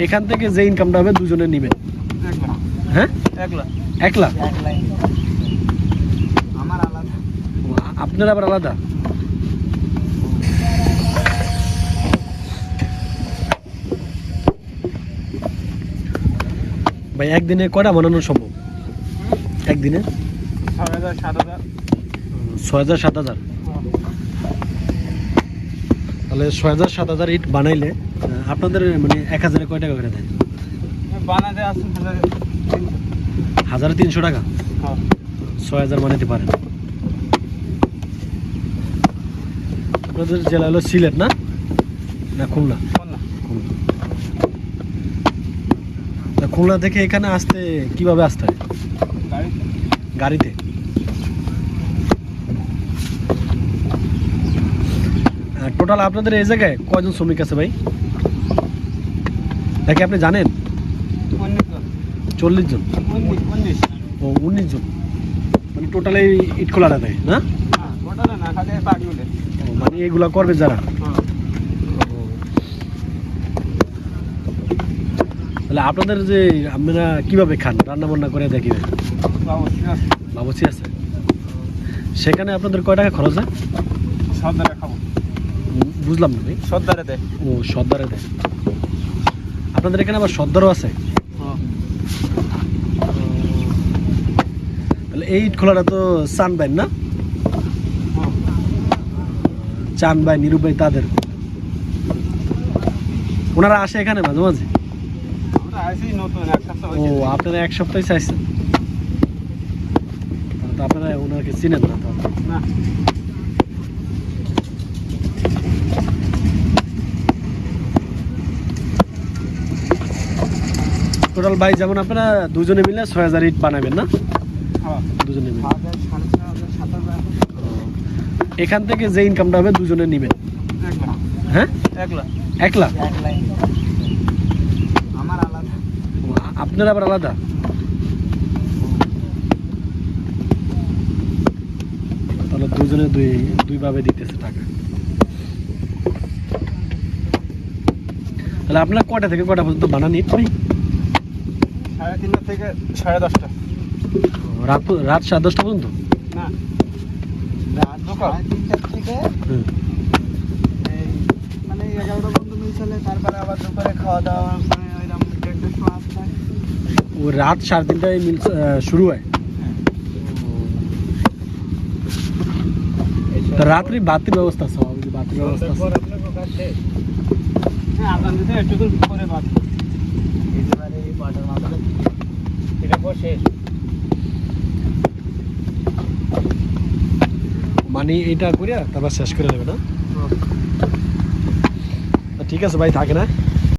এখান থেকে যে ইনকামটা হবে দুজনে নেবেন। হ্যাঁ, 1 লাখ। 1 লাখ আমার আলাদা, আপনার আবার আলাদা। ভাই একদিনে কয়টা বানানো সম্ভব? একদিনে 6,000 7,000। 6,000 7,000। তাহলে 6,000 7,000 ইট বানাইলে আপনাদের মানে 1,000-এ কয় টাকা করে দেয়? বানাতে আসুন 1,300 টাকা। 6,000 বানাইতে পারেন। আপনাদের জেলা হলো সিলেট না, না খুলনা? খুলনা থেকে এখানে আসতে কিভাবে আসতে হয়? গাড়িতে। টোটাল আপনাদের এই জায়গায় কয়জন শ্রমিক আছে ভাই? দেখে আপনি জানেন? 40 জন। ও 19 জন। মানে টোটাল এই ইট খোলাটা দেয় না? মানে এগুলা করবে যারা? তাহলে আপনাদের যে আপনারা কিভাবে খান? রান্না বান্না করে দেখিবেন? বাবুচি আছে। সেখানে আপনাদের কয় টাকা খরচ হয়? সর্দারে খাবো। বুঝলাম না ভাই। সর্দারে দেয়। ও সর্দারে দেয়। আপনাদের এখানে আবার সর্দারও আছে? তাহলে এই ইট খোলাটা তো চান ভাই না? চান ভাই, নিরূপ ভাই তাদের ওনারা আসে এখানে মাঝে মাঝে? ও আপনারা 1 সপ্তাহে চাইছেন, তো আপনারা ওনাকে চিনেন না? না। টোটাল ভাই যেমন আপনারা দুজনে মিলে 6,000 ইট বানাবেন না? দুজনে মিলে। এখান থেকে যে ইনকামটা হবে দুজনে নেবেন। হ্যাঁ, 1 লাখ। 1 লাখ আমার আলাদা, আপনার আবার আলাদা। তাহলে দুজনে দুই ভাবে দিতেছে টাকা। তাহলে আপনার কয়টা থেকে কয়টা পর্যন্ত বানান ইট ভাই? 3:30 থেকে 10:30। রাত 10:30 পর্যন্ত? না, রাত 3:30 থেকে মানে 11টা পর্যন্ত মিল চলে। তারপরে আবার দুপুরে খাওয়া দাওয়া করে ওইরকম 1:30 সময় আসতে হয়। ও রাত 3:30টায় মিল শুরু হয়? রাত্রি বাতির ব্যবস্থা আছে? বাতির ব্যবস্থা আছে? হ্যাঁ, আদান দিতে একটু করে বাদ একেবারে এই পাটার মাথায় এটা বসে। মানে এটা করিয়া তারপর শেষ করে নেবে না? ঠিক আছে ভাই, থাকে না?